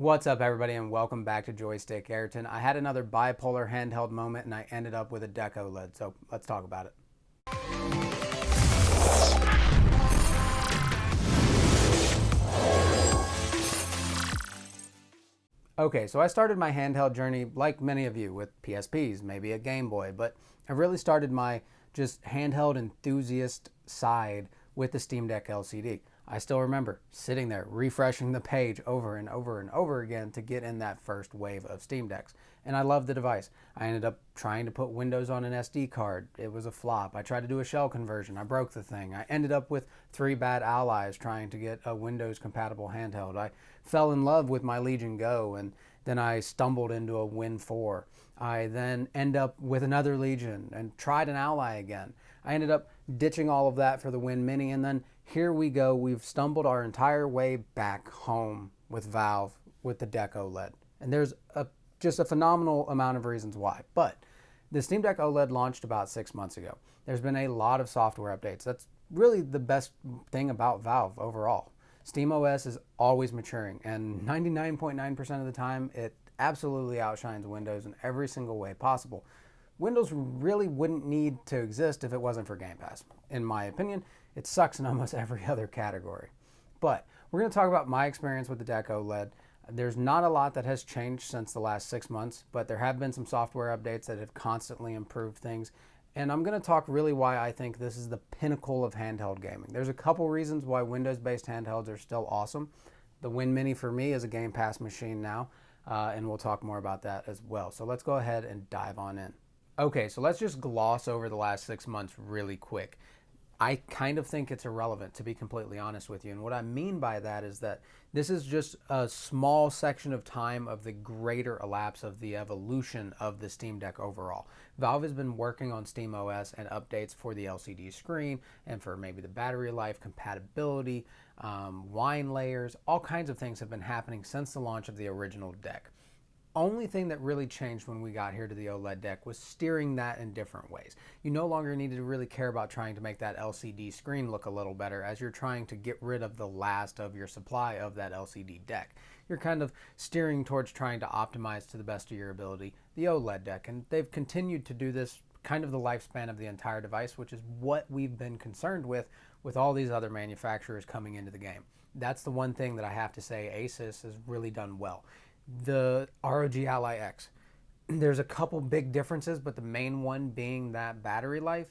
What's up, everybody, and welcome back to Joystick Ayrton. I had another bipolar handheld moment and I ended up with a Deck OLED, so let's talk about it. Okay, so I started my handheld journey like many of you with PSPs, maybe a Game Boy, but I really started my just handheld enthusiast side with the Steam Deck LCD. I still remember sitting there refreshing the page over and over and over again to get in that first wave of Steam Decks. And I loved the device. I ended up trying to put Windows on an SD card. It was a flop. I tried to do a shell conversion. I broke the thing. I ended up with 3 bad allies trying to get a Windows compatible handheld. I fell in love with my Legion Go, and then I stumbled into a Win 4. I then end up with another Legion and tried an Ally again. I ended up ditching all of that for the Win Mini, and then here we go. We've stumbled our entire way back home with Valve with the Deck OLED. And there's just a phenomenal amount of reasons why. But the Steam Deck OLED launched about 6 months ago. There's been a lot of software updates. That's really the best thing about Valve overall. SteamOS is always maturing, and 99.9% of the time, it absolutely outshines Windows in every single way possible. Windows really wouldn't need to exist if it wasn't for Game Pass. In my opinion, it sucks in almost every other category. But we're going to talk about my experience with the Deck OLED. There's not a lot that has changed since the last 6 months, but there have been some software updates that have constantly improved things. And I'm going to talk really why I think this is the pinnacle of handheld gaming. There's a couple reasons why Windows-based handhelds are still awesome. The Win Mini for me is a Game Pass machine now, and we'll talk more about that as well. So let's go ahead and dive on in. Okay, so let's just gloss over the last 6 months really quick. I kind of think it's irrelevant, to be completely honest with you. And what I mean by that is that this is just a small section of time of the greater elapse of the evolution of the Steam Deck overall. Valve has been working on SteamOS and updates for the LCD screen and for maybe the battery life, compatibility, wine layers, all kinds of things have been happening since the launch of the original deck. Only thing that really changed when we got here to the OLED deck was steering that in different ways. You no longer needed to really care about trying to make that LCD screen look a little better as you're trying to get rid of the last of your supply of that LCD deck. You're kind of steering towards trying to optimize to the best of your ability the OLED deck, and they've continued to do this kind of the lifespan of the entire device, which is what we've been concerned with all these other manufacturers coming into the game. That's the one thing that I have to say ASUS has really done well. The ROG Ally X. There's a couple big differences, but the main one being that battery life.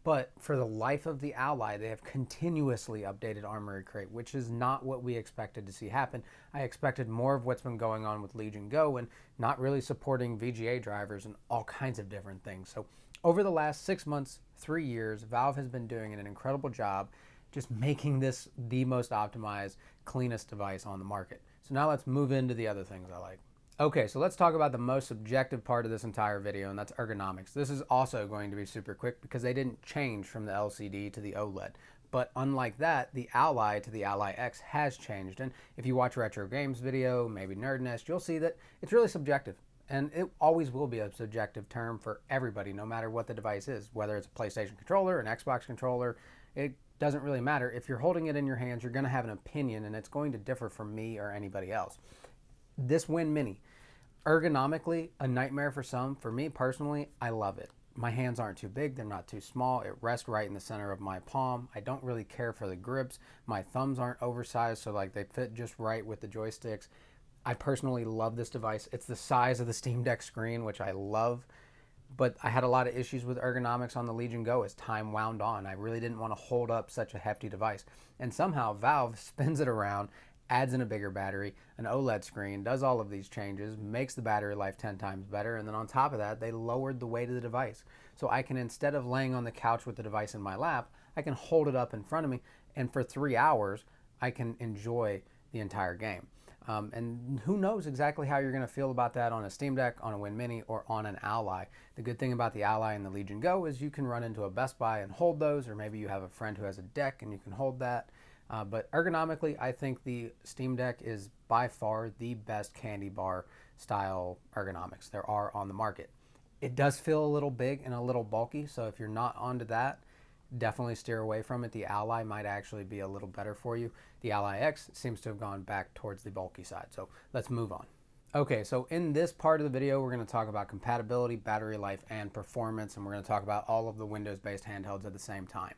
But for the life of the Ally, they have continuously updated Armory Crate, which is not what we expected to see happen. I expected more of what's been going on with Legion Go and not really supporting VGA drivers and all kinds of different things. So over the last 6 months, 3 years, Valve has been doing an incredible job just making this the most optimized, cleanest device on the market. So now let's move into the other things I like. Okay, so let's talk about the most subjective part of this entire video, and that's ergonomics. This is also going to be super quick because they didn't change from the LCD to the OLED. But unlike that, the Ally to the Ally X has changed. And if you watch Retro Games video, maybe Nerd Nest, you'll see that it's really subjective. And it always will be a subjective term for everybody, no matter what the device is. Whether it's a PlayStation controller, an Xbox controller, it doesn't really matter. If you're holding it in your hands, you're going to have an opinion, and it's going to differ from me or anybody else. This Win Mini, ergonomically, a nightmare for some. For me personally, I love it. My hands aren't too big, they're not too small. It rests right in the center of my palm. I don't really care for the grips. My thumbs aren't oversized, so like they fit just right with the joysticks. I personally love this device. It's the size of the Steam Deck screen, which I love. But I had a lot of issues with ergonomics on the Legion Go as time wound on. I really didn't want to hold up such a hefty device. And somehow Valve spins it around, adds in a bigger battery, an OLED screen, does all of these changes, makes the battery life 10 times better, and then on top of that, they lowered the weight of the device. So I can, instead of laying on the couch with the device in my lap, I can hold it up in front of me, and for 3 hours, I can enjoy the entire game. And who knows exactly how you're going to feel about that on a Steam Deck, on a Win Mini, or on an Ally. The good thing about the Ally and the Legion Go is you can run into a Best Buy and hold those, or maybe you have a friend who has a deck and you can hold that. But ergonomically, I think the Steam Deck is by far the best candy bar style ergonomics there are on the market. It does feel a little big and a little bulky, so if you're not onto that, definitely steer away from it. The Ally might actually be a little better for you. The Ally X seems to have gone back towards the bulky side. So let's move on. Okay, so in this part of the video, we're going to talk about compatibility, battery life, and performance, and we're going to talk about all of the Windows-based handhelds at the same time.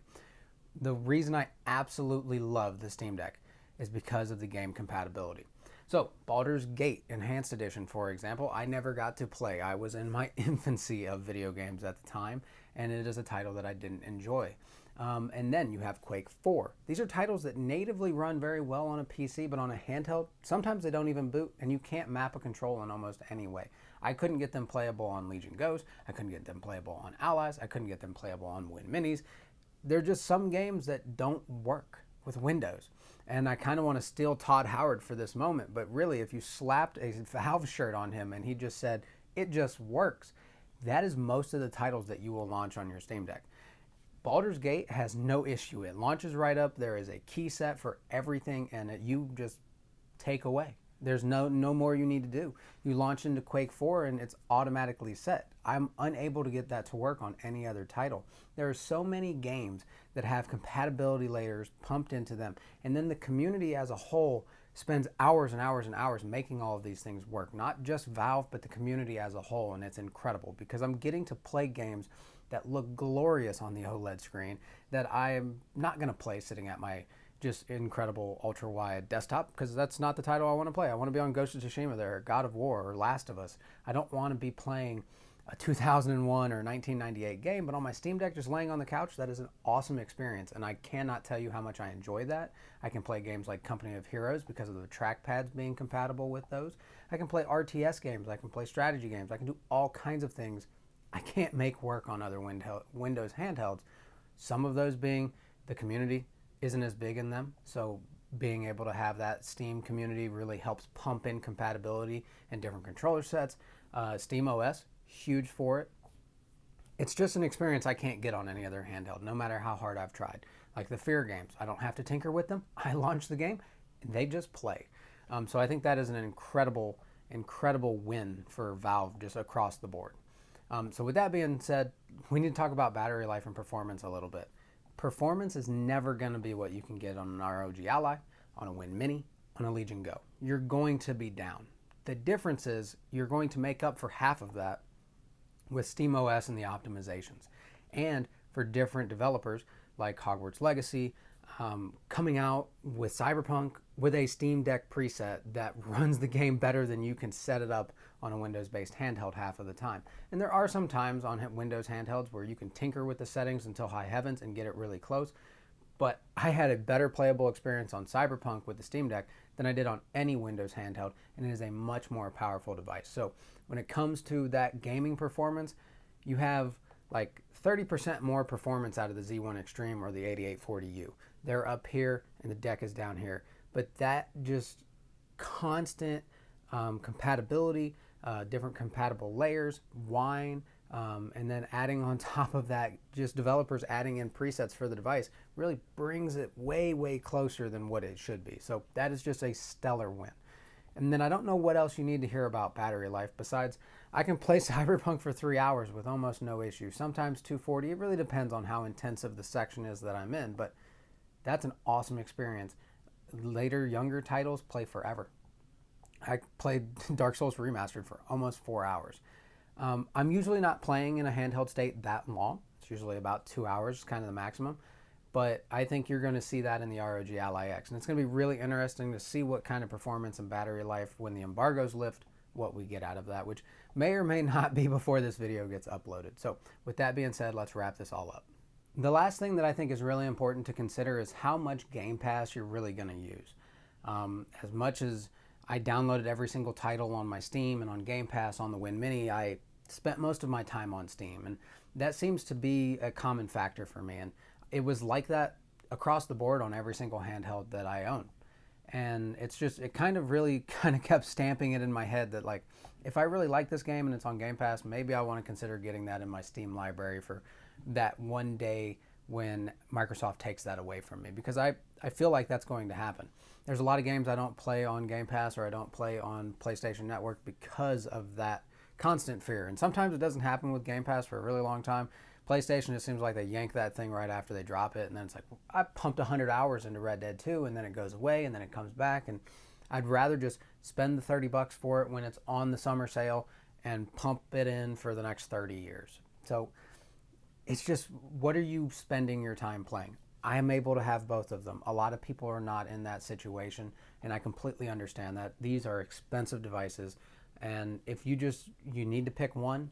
The reason I absolutely love the Steam Deck is because of the game compatibility. So, Baldur's Gate Enhanced Edition, for example, I never got to play. I was in my infancy of video games at the time, and it is a title that I didn't enjoy. And then you have Quake 4. These are titles that natively run very well on a PC, but on a handheld, sometimes they don't even boot, and you can't map a control in almost any way. I couldn't get them playable on Legion Go's. I couldn't get them playable on Allies. I couldn't get them playable on Win Minis. There are just some games that don't work with Windows. And I kind of want to steal Todd Howard for this moment, but really, if you slapped a Valve shirt on him and he just said, it just works, that is most of the titles that you will launch on your Steam Deck. Baldur's Gate has no issue. It launches right up. There is a key set for everything, and you just take away. There's no more you need to do. You launch into Quake 4 and it's automatically set. I'm unable to get that to work on any other title. There are so many games that have compatibility layers pumped into them, and then the community as a whole spends hours and hours and hours making all of these things work. Not just Valve, but the community as a whole, and it's incredible because I'm getting to play games that look glorious on the OLED screen that I am not going to play sitting at my just incredible ultra-wide desktop, because that's not the title I want to play. I want to be on Ghost of Tsushima there, or God of War, or Last of Us. I don't want to be playing a 2001 or 1998 game, but on my Steam Deck just laying on the couch, that is an awesome experience, and I cannot tell you how much I enjoy that. I can play games like Company of Heroes because of the trackpads being compatible with those. I can play RTS games, I can play strategy games, I can do all kinds of things I can't make work on other Windows handhelds. Some of those being the community isn't as big in them, so being able to have that Steam community really helps pump in compatibility and different controller sets. Steam OS, huge for it. It's just an experience I can't get on any other handheld, no matter how hard I've tried. Like the Fear games, I don't have to tinker with them. I launch the game, and they just play. So I think that is an incredible win for Valve just across the board. So with that being said, we need to talk about battery life and performance a little bit. Performance is never going to be what you can get on an ROG Ally, on a Win Mini, on a Legion Go. You're going to be down. The difference is you're going to make up for half of that with SteamOS and the optimizations. And for different developers like Hogwarts Legacy, coming out with Cyberpunk with a Steam Deck preset that runs the game better than you can set it up on a Windows-based handheld half of the time. And there are some times on Windows handhelds where you can tinker with the settings until high heavens and get it really close. But I had a better playable experience on Cyberpunk with the Steam Deck than I did on any Windows handheld, and it is a much more powerful device. So when it comes to that gaming performance, you have like 30% more performance out of the Z1 Extreme or the 8840U. They're up here and the deck is down here. But that just constant compatibility, different compatible layers, wine, and then adding on top of that, just developers adding in presets for the device really brings it way, way closer than what it should be. So that is just a stellar win. And then I don't know what else you need to hear about battery life besides I can play Cyberpunk for 3 hours with almost no issue. Sometimes 240. It really depends on how intensive the section is that I'm in, but that's an awesome experience. Later, younger titles play forever. I played Dark Souls Remastered for almost 4 hours. I'm usually not playing in a handheld state that long. It's usually about 2 hours, kind of the maximum. But I think you're going to see that in the ROG Ally X. And it's going to be really interesting to see what kind of performance and battery life when the embargoes lift, what we get out of that, which may or may not be before this video gets uploaded. So with that being said, let's wrap this all up. The last thing that I think is really important to consider is how much Game Pass you're really going to use. As much as I downloaded every single title on my Steam and on Game Pass on the Win Mini, I spent most of my time on Steam, and that seems to be a common factor for me. And it was like that across the board on every single handheld that I own. And it's just, it kind of really kept stamping it in my head that like, if I really like this game and it's on Game Pass, maybe I want to consider getting that in my Steam library for that one day when Microsoft takes that away from me, because I feel like that's going to happen. There's a lot of games I don't play on Game Pass or I don't play on PlayStation Network because of that constant fear. And sometimes it doesn't happen with Game Pass for a really long time. PlayStation, it seems like they yank that thing right after they drop it, and then it's like, I pumped 100 hours into Red Dead 2, and then it goes away, and then it comes back, and I'd rather just spend the 30 bucks for it when it's on the summer sale and pump it in for the next 30 years. So it's just, what are you spending your time playing? I am able to have both of them. A lot of people are not in that situation, and I completely understand that. These are expensive devices, and if you need to pick one,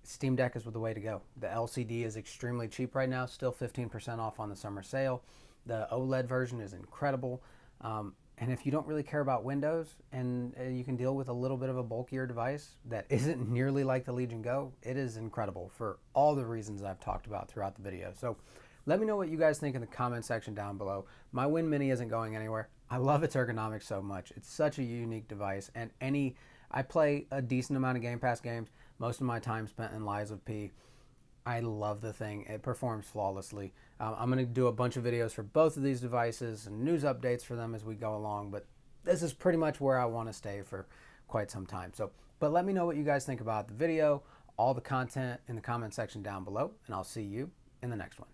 Steam Deck is the way to go. The LCD is extremely cheap right now, still 15% off on the summer sale. The OLED version is incredible. And if you don't really care about Windows and you can deal with a little bit of a bulkier device that isn't nearly like the Legion Go, it is incredible for all the reasons I've talked about throughout the video. So let me know what you guys think in the comment section down below. My Win Mini isn't going anywhere. I love its ergonomics so much. It's such a unique device, and I play a decent amount of Game Pass games. Most of my time spent in Lies of P. I love the thing. It performs flawlessly. I'm going to do a bunch of videos for both of these devices and news updates for them as we go along, but this is pretty much where I want to stay for quite some time. But let me know what you guys think about the video, all the content in the comment section down below, and I'll see you in the next one.